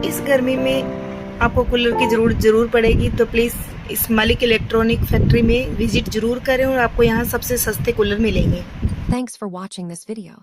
इस गर्मी में आपको कूलर की ज़रूरत ज़रूर पड़ेगी, तो प्लीज़ इस मलिक इलेक्ट्रॉनिक फैक्ट्री में विजिट ज़रूर करें और आपको यहाँ सबसे सस्ते कूलर मिलेंगे। Thanks for watching this video.